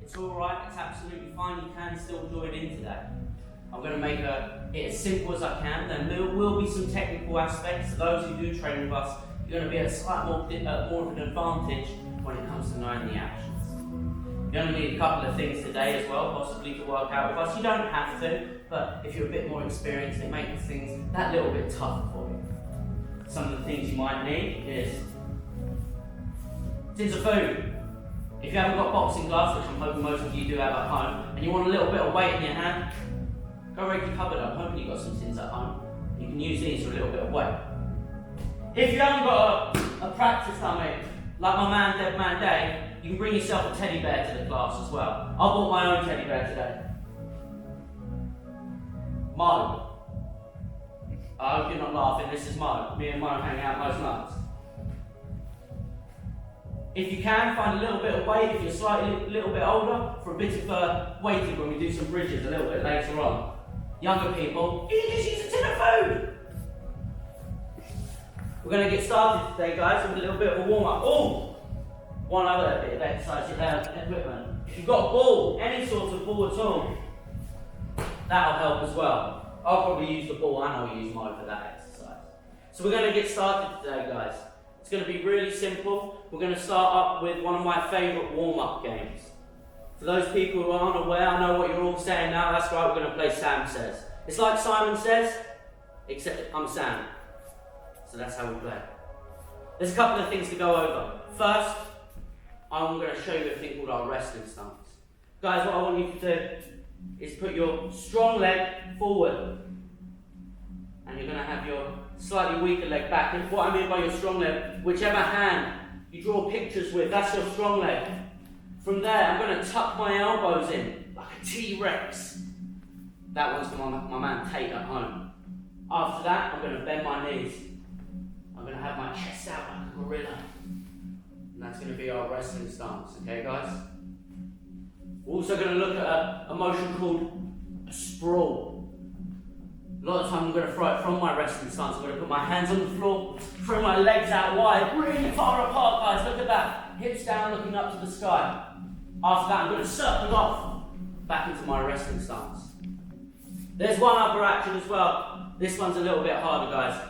It's alright, it's absolutely fine, you can still join in today. I'm going to make it as simple as I can. There will be some technical aspects. For those who do train with us, you're going to be at a slightly more of an advantage when it comes to knowing the actions. You're going to need a couple of things today as well, possibly to work out with us. You don't have to, but if you're a bit more experienced, it makes things that little bit tougher for you. Some of the things you might need is tins of food. If you haven't got boxing gloves, which I'm hoping most of you do have at home, and you want a little bit of weight in your hand, go rake your cupboard up. I'm hoping you've got some tins at home. You can use these for a little bit of weight. If you haven't got a practice dummy, like my man Dead Man Dave, you can bring yourself a teddy bear to the class as well. I bought my own teddy bear today. Mo. I hope you're not laughing, this is Mo. Me and Mo hang out most nights. If you can, find a little bit of weight if you're slightly a little bit older, for a bit of weighting when we do some bridges a little bit later on. Younger people, you can just use a tin of food. We're going to get started today, guys, with a little bit of a warm-up. Oh! One other bit of exercise equipment. If you've got a ball, any sort of ball at all, that'll help as well. I'll probably use the ball, and I'll use mine for that exercise. So we're going to get started today, guys. It's going to be really simple. We're going to start up with one of my favourite warm-up games. For those people who aren't aware, I know what you're all saying now, that's right, we're going to play Sam Says. It's like Simon Says, except I'm Sam. So that's how we play. There's a couple of things to go over. First, I'm going to show you a thing called our wrestling stance. Guys, what I want you to do is put your strong leg forward. And you're going to have your slightly weaker leg back. And what I mean by your strong leg, whichever hand you draw pictures with, that's your strong leg. From there, I'm going to tuck my elbows in like a T-Rex. That one's for my man Tate at home. After that, I'm going to bend my knees. I'm going to have my chest out like a gorilla. And that's going to be our wrestling stance, okay guys? We're also going to look at a motion called a sprawl. A lot of the time I'm going to throw it from my wrestling stance. I'm going to put my hands on the floor, throw my legs out wide, really far apart, guys. Look at that. Hips down, looking up to the sky. After that, I'm going to circle off back into my wrestling stance. There's one other action as well. This one's a little bit harder, guys.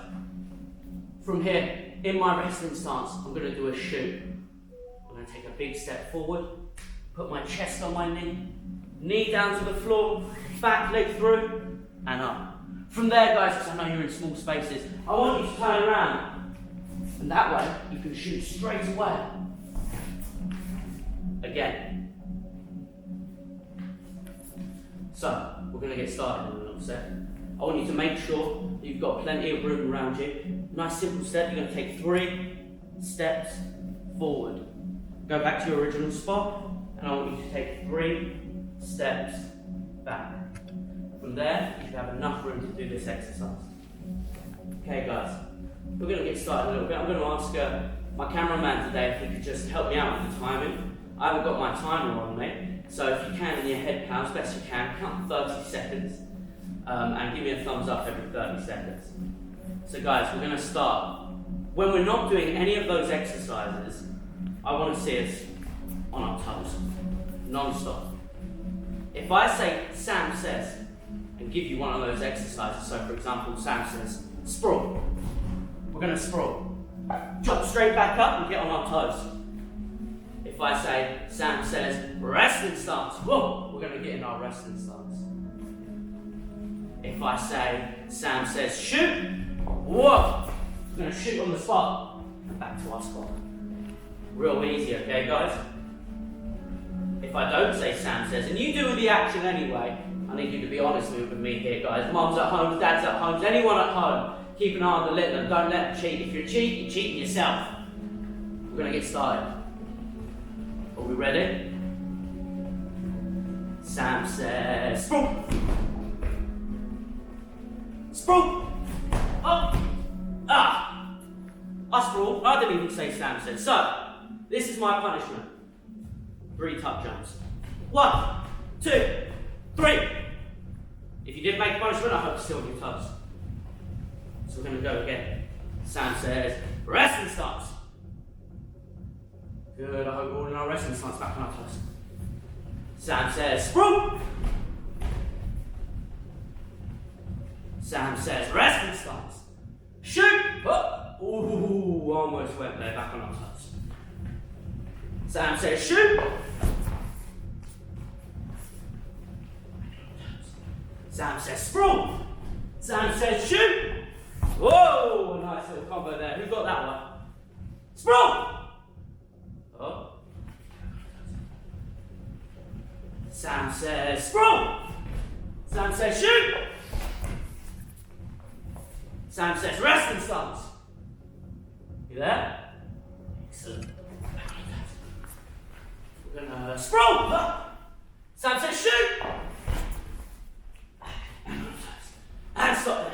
From here, in my wrestling stance, I'm going to do a shoot. I'm going to take a big step forward, put my chest on my knee down to the floor, back leg through, and up. From there, guys, because I know you're in small spaces, I want you to turn around. And that way, you can shoot straight away. Again. So, we're going to get started in a little second. I want you to make sure that you've got plenty of room around you. Nice simple step, you're going to take 3 steps forward. Go back to your original spot, and I want you to take 3 steps back. From there, you should have enough room to do this exercise. Okay guys, we're going to get started a little bit. I'm going to ask my cameraman today if he could just help me out with the timing. I haven't got my timer on me, so if you can in your head count, as best you can, count 30 seconds. And give me a thumbs up every 30 seconds. So guys, we're going to start. When we're not doing any of those exercises, I want to see us on our toes, non-stop. If I say Sam Says, and give you one of those exercises, so for example, Sam says, sprawl. We're going to sprawl. Jump straight back up and get on our toes. If I say, Sam says, wrestling stance, whoa, we're going to get in our wrestling stance. If I say, Sam says, shoot, whoa, we're going to shoot on the spot and back to our spot. Real easy, okay guys? If I don't say Sam says, and you do the action anyway, I need you to be honest with me here, guys. Mums at home, dads at home, anyone at home, keep an eye on the little and don't let them cheat. If you're cheating, you're cheating yourself. We're going to get started. Are we ready? Sam says, sprawl. Sprawl. Up. Ah. I sprawl. I didn't even say Sam says. So, this is my punishment. 3 tuck jumps. 1, 2, 3. If you did make a punishment, I hope you still on your toes. So we're going to go again. Sam says, wrestling stance. Good, I hope we're all in our wrestling stance, back on our toes. Sam says sprawl. Sam says resting stance. Shoot. Oh. Ooh, almost went there, back on our toes. Sam says shoot. Sam says sprawl. Sam says shoot. Whoa, a nice little combo there. Who got that one? Sprawl. Oh. Sam says sprawl. Sam says shoot. Sam says resting stance. You there? Excellent. We're gonna sprawl. Sam says shoot. And stop there.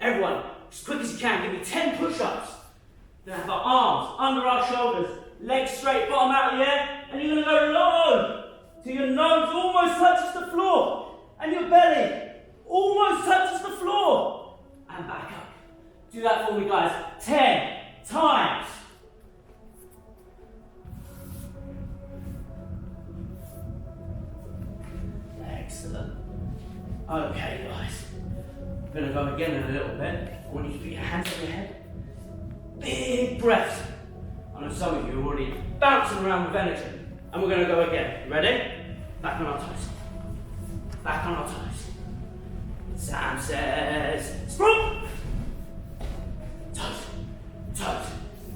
Everyone, as quick as you can, give me 10 push-ups. Then have our arms under our shoulders, legs straight, bottom out of the air, and you're gonna go low till your nose almost touches the floor, and your belly almost touches the floor, and back up. Do that for me, guys. 10 times. Excellent. Okay, guys. We're going to go again in a little bit. I want you to put your hands on your head. Big breaths. I know some of you are already bouncing around with energy. And we're going to go again. Ready? Back on our toes. Back on our toes. Sam says, sprawl. Toes. Toes.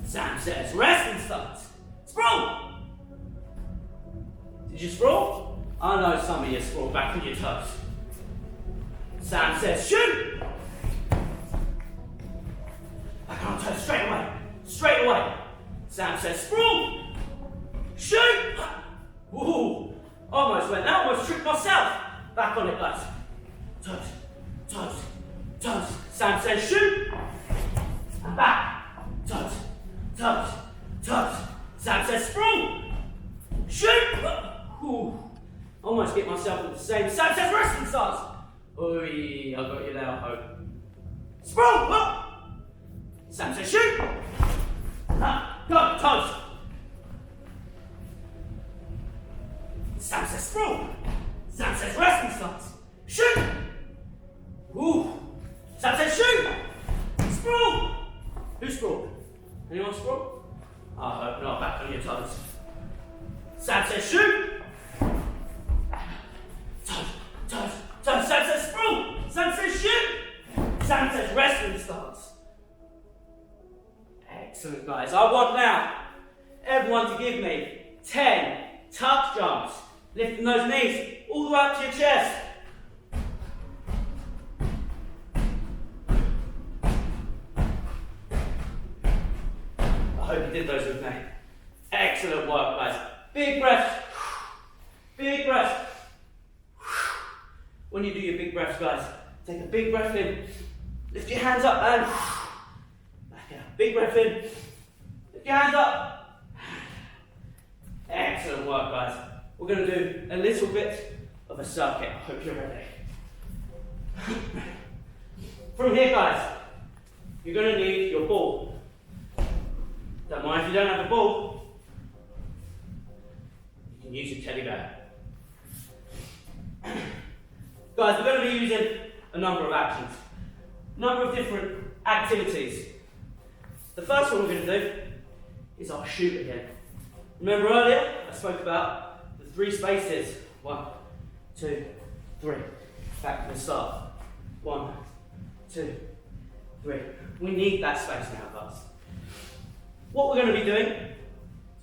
Sam says, resting stance. Sprawl. Did you sprawl? I know some of you sprawl back on your toes. Sam says, shoot! Back on our toes, straight away. Straight away. Sam says, sprawl! Shoot! Ooh, almost went there, almost tripped myself. Back on it, guys. Toes, toes, toes. Sam says, shoot! And back. Toes, toes, toes. Sam says, sprawl! Shoot! Ooh, almost get myself with the same. Sam says, resting stance. Oi, I got you there, I hope. Sprawl! Up. Sam says shoot! Go, toes! Sam says sprawl! Sam says resting stance. Shoot! Ooh! Sam says shoot! Sprawl! Who sprawled? Anyone sprawl? I hope not, back on your toes. Sam says shoot! Toes, toes. Sam says sprawl. Sam says shoot. Sam says resting stance. Excellent, guys. I want now everyone to give me 10 tuck jumps, lifting those knees all the way up to your chest. I hope you did those with me. Excellent work, guys. Big breath. Big breath. When you do your big breaths, guys, take a big breath in, lift your hands up and back out. Big breath in, lift your hands up. Excellent work, guys. We're going to do a little bit of a circuit. I hope you're ready. From here, guys, you're going to need your ball. Don't mind if you don't have a ball. You can use your teddy bear. Guys, we're going to be using a number of actions, a number of different activities. The first one we're going to do is our shoot again. Remember earlier, I spoke about the 3 spaces. 1, 2, 3. Back to the start. 1, 2, 3. We need that space now, guys. What we're going to be doing is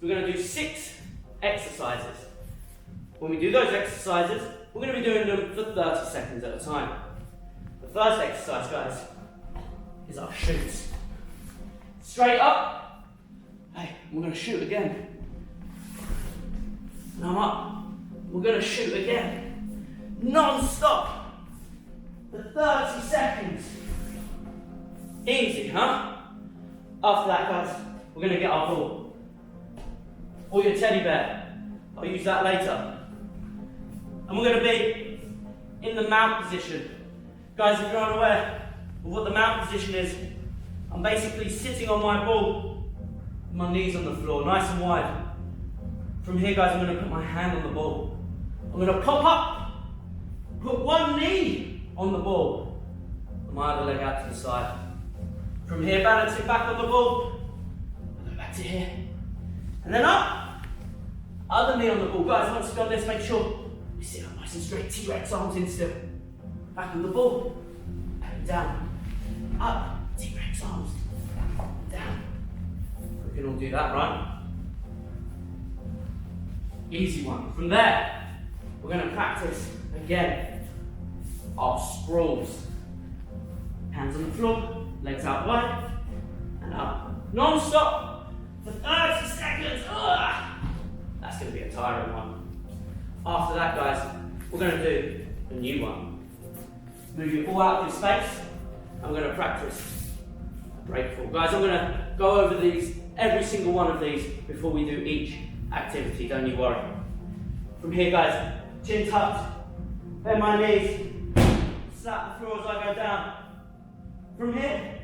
we're going to do 6 exercises. When we do those exercises, we're going to be doing them for 30 seconds at a time. The first exercise, guys, is our shoots. Straight up. Hey, we're going to shoot again. And I'm up. We're going to shoot again. Non-stop. For 30 seconds. Easy, huh? After that, guys, we're going to get our ball. Or your teddy bear. I'll use that later. And we're going to be in the mount position. Guys, if you're unaware of what the mount position is, I'm basically sitting on my ball, with my knees on the floor, nice and wide. From here, guys, I'm going to put my hand on the ball. I'm going to pop up, put one knee on the ball, and my other leg out to the side. From here, balance it back on the ball, and then back to here, and then up, other knee on the ball. Guys, once you've done this, make sure you sit up nice and straight, T-Rex arms in still, back on the ball, and down, up, T-Rex arms, down. We can all do that, right? Easy one. From there, we're going to practice again our sprawls. Hands on the floor, legs out wide, and up. Non-stop for 30 seconds. Ugh. That's going to be a tiring one. After that, guys, we're going to do a new one. Move your ball out of your space, and we're going to practice a break fall. Guys, I'm going to go over these, every single one of these, before we do each activity, don't you worry. From here, guys, chin tucked, bend my knees, slap the floor as I go down. From here,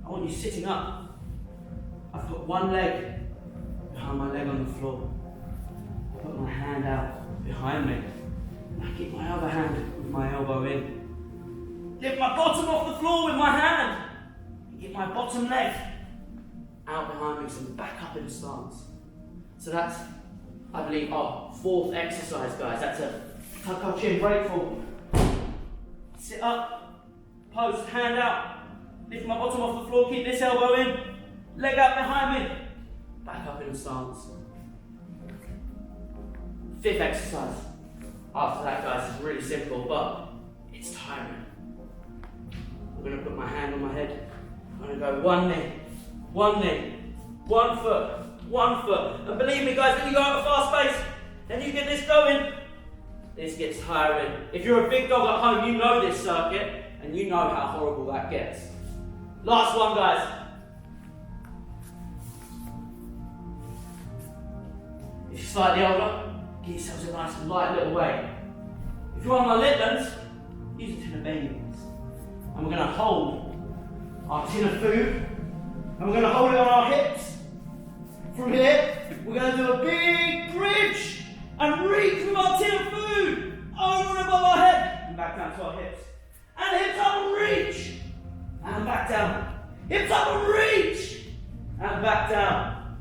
I want you sitting up. I've got one leg behind my leg on the floor. I put my hand out behind me. And I keep my other hand with my elbow in. Lift my bottom off the floor with my hand. And get my bottom leg out behind me, so I'm back up in a stance. So that's, I believe, our fourth exercise, guys. That's a tuck our chin, break fall. Sit up, post, hand out. Lift my bottom off the floor, keep this elbow in. Leg out behind me. Back up in a stance. Fifth exercise. After that, guys, is really simple, but it's tiring. I'm going to put my hand on my head. I'm going to go one knee, one foot. And believe me, guys, when you go at a fast pace and you get this going, this gets tiring. If you're a big dog at home, you know this circuit and you know how horrible that gets. Last one, guys. If you're slightly older, give yourselves a nice light little weight. If you're on my Litlands, use a tin of beans. And we're going to hold our tin of food, and we're going to hold it on our hips. From here, we're going to do a big bridge and reach with our tin of food over and above our head and back down to our hips. And hips up and reach and back down. Hips up and reach and back down.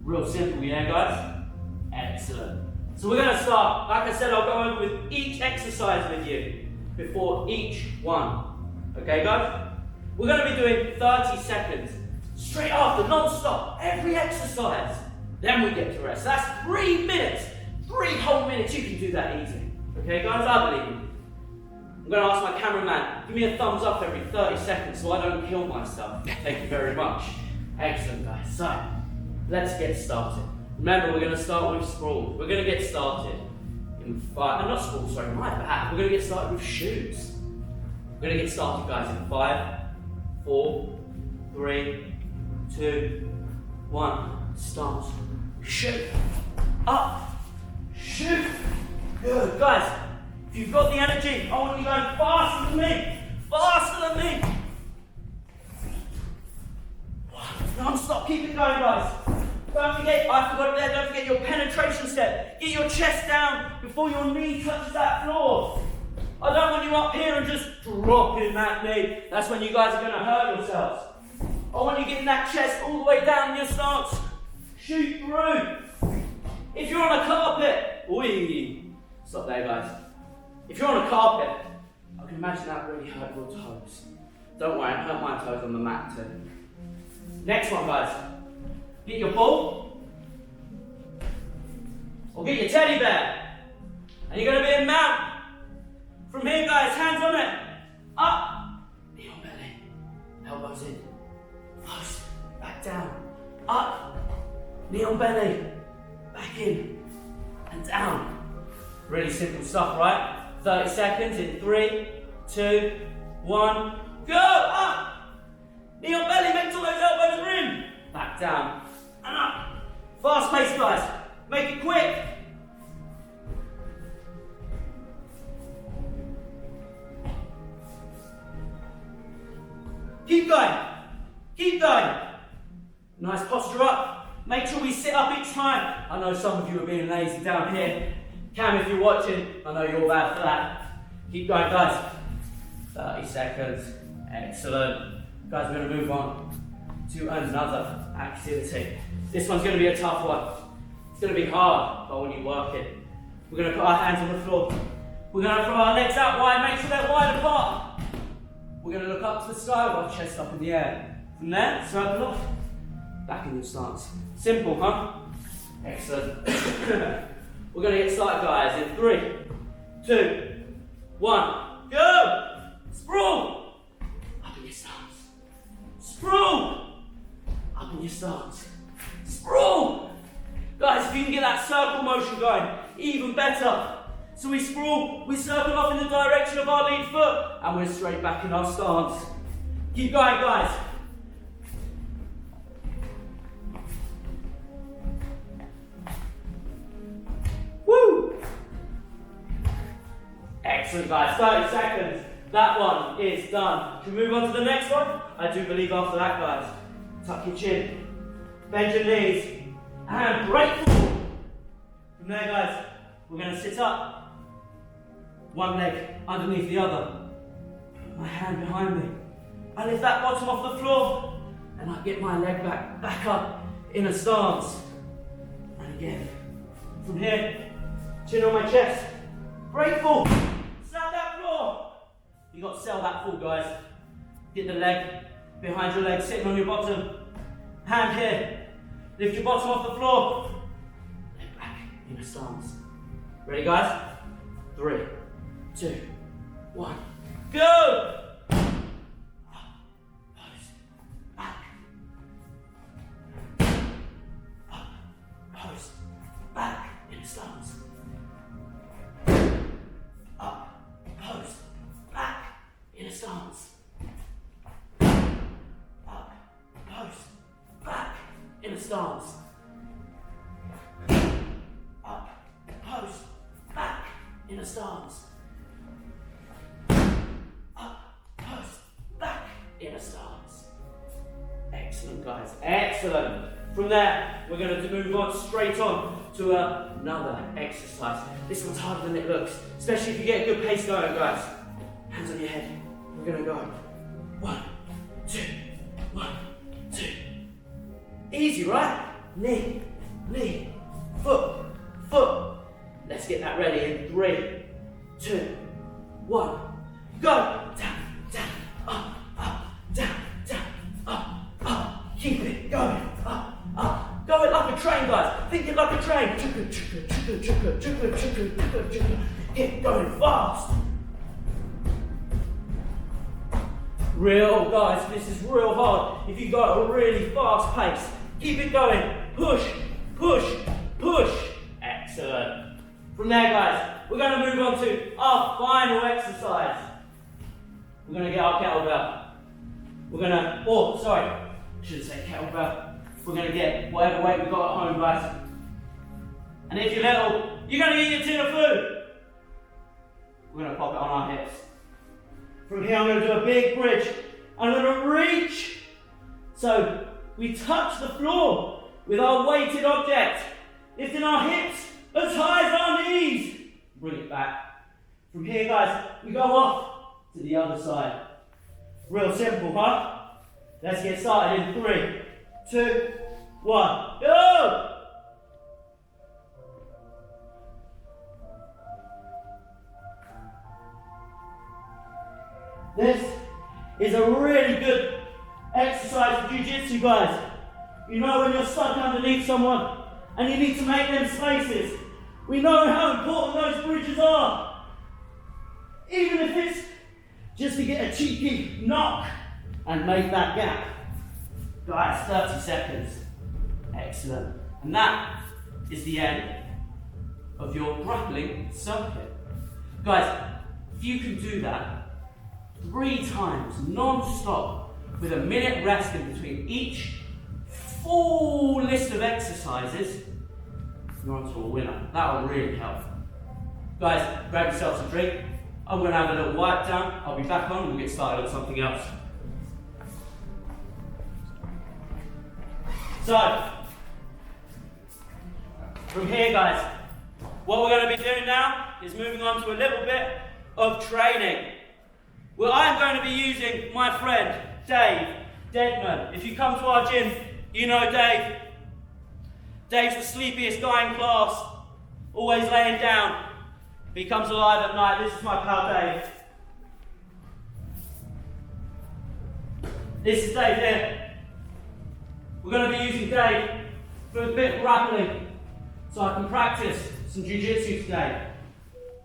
Real simple, yeah, guys? Excellent. So we're going to start. Like I said, I'll go over with each exercise with you before each one. Okay, guys? We're going to be doing 30 seconds. Straight after, non-stop, every exercise. Then we get to rest. That's 3 minutes. 3 whole minutes. You can do that easy. Okay, guys? I believe you. I'm going to ask my cameraman, give me a thumbs up every 30 seconds so I don't kill myself. Thank you very much. Excellent, guys. So, let's get started. Remember, we're going to start with sprawls. We're going to get started in 5, not sprawls, sorry, my bad. We're going to get started with shoots. We're going to get started, guys, in 5, 4, 3, 2, 1. Stance. Shoot. Up. Shoot. Good. Guys, if you've got the energy, I want you going faster than me. Faster than me. Non-stop. Keep it going, guys. Don't forget, I forgot it there, don't forget your penetration step. Get your chest down before your knee touches that floor. I don't want you up here and just dropping that knee. That's when you guys are going to hurt yourselves. I want you getting that chest all the way down in your stance. Shoot through. If you're on a carpet, stop there, guys. If you're on a carpet, I can imagine that really hurt your toes. Don't worry, I hurt my toes on the mat too. Next one, guys. Get your ball, or get your teddy bear, and you're going to be in mount. From here, guys, hands on it, up, knee on belly, elbows in, post, back down, up, knee on belly, back in, and down. Really simple stuff, right? 30 seconds in 3, 2, 1, go, up, knee on belly, make sure those elbows are in, back down. And up. Fast pace, guys. Make it quick. Keep going. Keep going. Nice posture up. Make sure we sit up each time. I know some of you are being lazy down here. Cam, if you're watching, I know you're bad for that. Keep going, guys. 30 seconds. Excellent. Guys, we're going to move on to another activity. This one's going to be a tough one. It's going to be hard, but when you work it, we're going to put our hands on the floor. We're going to throw our legs out wide, make sure they're wide apart. We're going to look up to the sky with our chest up in the air. From there, circle off, back in your stance. Simple, huh? Excellent. We're going to get started, guys, in 3, 2, 1, go! Sprawl! Up in your stance. Sprawl! Up in your stance. Sprawl! Guys, if you can get that circle motion going, even better. So we sprawl, we circle off in the direction of our lead foot, and we're straight back in our stance. Keep going, guys. Woo! Excellent, guys. 30 seconds. That one is done. Should we move on to the next one? I do believe after that, guys. Tuck your chin, bend your knees, and break forward. From there, guys, we're going to sit up. One leg underneath the other. Put my hand behind me. I lift that bottom off the floor, and I get my leg back up in a stance. And again, from here, chin on my chest, break full, sell that floor. You got to sell that full, guys. Get the leg behind your leg, sitting on your bottom. Hand here, lift your bottom off the floor. Leg back in a stance. Ready, guys? 3, 2, 1, go! Back in a stance. Up, post, back in a stance. Up, post, back in a stance. Up, post, back in a stance. Up, post, back in a stance. Excellent, guys. Excellent. From there, we're going to move on straight on to another exercise. This one's harder than it looks, especially if you get a good pace going, guys. Hands on your head. We're going to go 1, 2, 1, 2. Easy, right? Knee, knee, foot, foot. Let's get that ready in 3, 2, 1. Go! Down, down, up, up, down, down, up, up. Keep it going. Up. Go it like a train, guys. Think it like a train. Get going fast. Real, guys, this is real hard. If you go at a really fast pace, keep it going. Push, push, push. Excellent. From there, guys, we're going to move on to our final exercise. We're going to get our kettlebell. We're going to, I shouldn't say kettlebell. We're going to get whatever weight we've got at home, guys. And if you're little, you're going to eat your tin of food. We're going to pop it on our hips. From here, I'm going to do a big bridge. I'm going to reach. So we touch the floor with our weighted object, lifting our hips as high as our knees. Bring it back. From here, guys, we go off to the other side. Real simple, huh? Let's get started in 3, 2, 1, go! This is a really good exercise for jiu-jitsu, guys. You know when you're stuck underneath someone and you need to make them spaces. We know how important those bridges are. Even if it's just to get a cheeky knock and make that gap. Guys, 30 seconds. Excellent. And that is the end of your grappling circuit. Guys, if you can do that 3 times non-stop with a minute rest in between each full list of exercises, you're onto a winner. That will really help. Guys, grab yourselves a drink. I'm going to have a little wipe down. I'll be back on and we'll get started on something else. So, from here, guys, What we're going to be doing now is moving on to a little bit of training. Well, I'm going to be using my friend, Dave Deadman. If you come to our gym, you know Dave. Dave's the sleepiest guy in class, always laying down. He comes alive at night. This is my pal Dave. This is Dave here. We're going to be using Dave for a bit of grappling, so I can practice some jiu-jitsu today.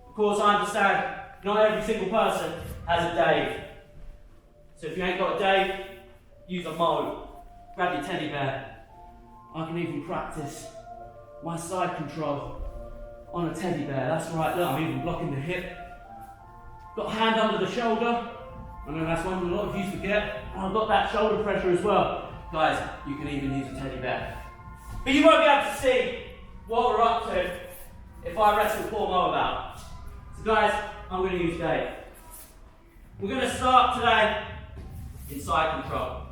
Of course, I understand not every single person has a Dave. So if you ain't got a Dave, use a Mo. Grab your teddy bear. I can even practice my side control on a teddy bear. That's right, look, I'm even blocking the hip. Got a hand under the shoulder. I know that's one a lot of you forget. And I've got that shoulder pressure as well. Guys, you can even use a teddy bear. But you won't be able to see what we're up to if I wrestle Paul Mo about. So guys, I'm going to use Dave. We're going to start today in side control.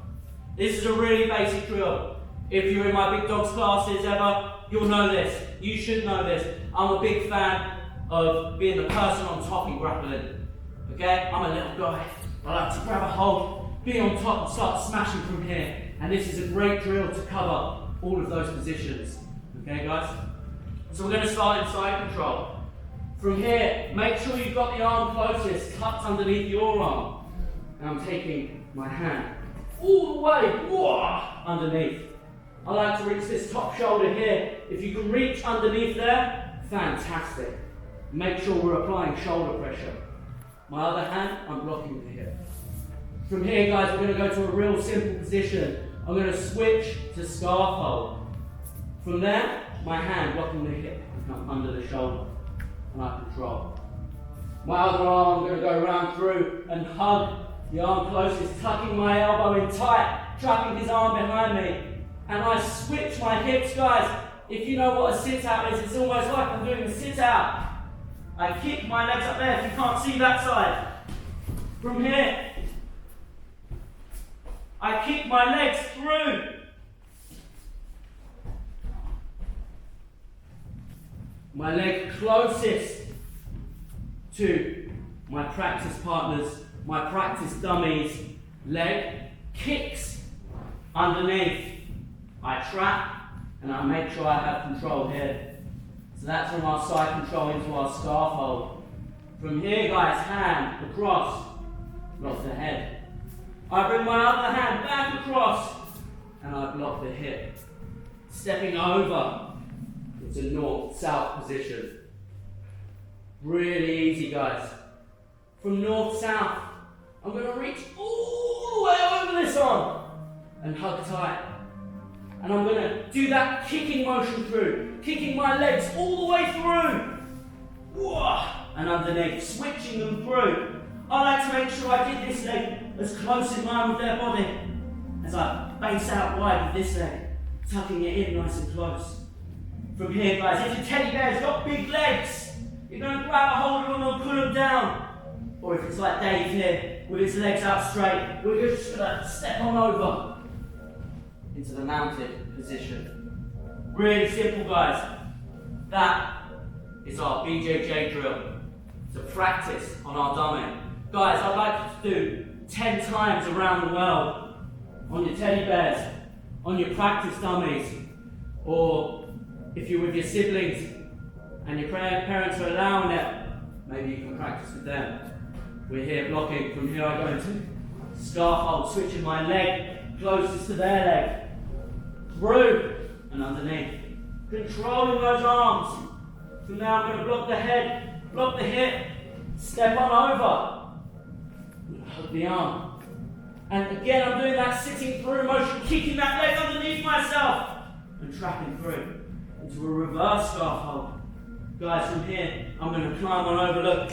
This is a really basic drill. If you're in my big dogs classes ever, you'll know this. You should know this. I'm a big fan of being the person on top in grappling. Okay? I'm a little guy. I like to grab a hold, be on top and start smashing from here. And this is a great drill to cover all of those positions. Okay guys? So we're going to start in side control. From here, make sure you've got the arm closest, tucked underneath your arm. And I'm taking my hand all the way underneath. I like to reach this top shoulder here. If you can reach underneath there, fantastic. Make sure we're applying shoulder pressure. My other hand, I'm blocking the hip. From here, guys, we're going to go to a real simple position. I'm going to switch to scarf hold. From there, my hand blocking the hip, come under the shoulder, and I control. My other arm, I'm going to go around through and hug the arm closest, tucking my elbow in tight, trapping his arm behind me. And I switch my hips, guys. If you know what a sit-out is, it's almost like I'm doing a sit-out. I kick my legs up there if you can't see that side. From here, I kick my legs through. My leg closest to my practice partners, my practice dummies' leg kicks underneath. I trap and I make sure I have control here. So that's from our side control into our scarf hold. From here, guys, hand across, block the head. I bring my other hand back across and I block the hip. Stepping over into north-south position. Really easy, guys. From north-south, I'm going to reach all the way over this arm and hug tight. And I'm going to do that kicking motion through, kicking my legs all the way through. And underneath, switching them through. I like to make sure I get this leg as close in line with their body as I base out wide with this leg, tucking it in nice and close. From here, guys, if your teddy bear's got big legs, you're going to grab a hold of them and pull them down. Or if it's like Dave here, with his legs out straight, we're just going to step on over into the mounted position. Really simple, guys. That is our BJJ drill to practice on our dummy. Guys, I'd like you to do 10 times around the world on your teddy bears, on your practice dummies, or if you're with your siblings and your parents are allowing it, maybe you can practice with them. We're here blocking. From here I go into scarf hold, switching my leg closest to their leg. Through and underneath. Controlling those arms. From now I'm going to block the head, block the hip, step on over, hug the arm. And again I'm doing that sitting through motion, kicking that leg underneath myself and trapping through into a reverse scarf hold. Guys, from here I'm going to climb on over, look.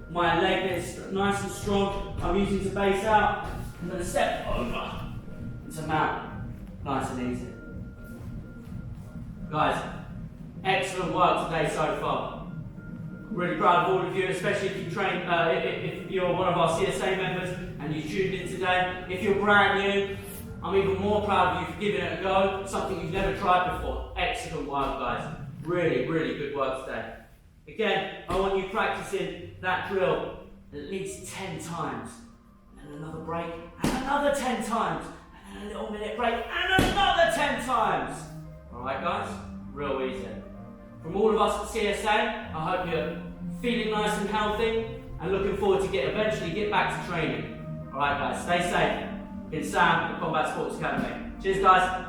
My leg is nice and strong. I'm using to base out. I'm going to step over into mount. Nice and easy. Guys, excellent work today so far. Really proud of all of you, especially if you train, if you're one of our CSA members and you tuned in today. If you're brand new, I'm even more proud of you for giving it a go, something you've never tried before. Excellent work, guys. Really, really good work today. Again, I want you practicing that drill at least 10 times. And then another break, and another 10 times. And then a little minute break, and another 10 times. Alright guys? Real easy. From all of us at CSA, I hope you're feeling nice and healthy and looking forward to eventually get back to training. Alright guys, stay safe. It's Sam, the Combat Sports Academy. Cheers guys.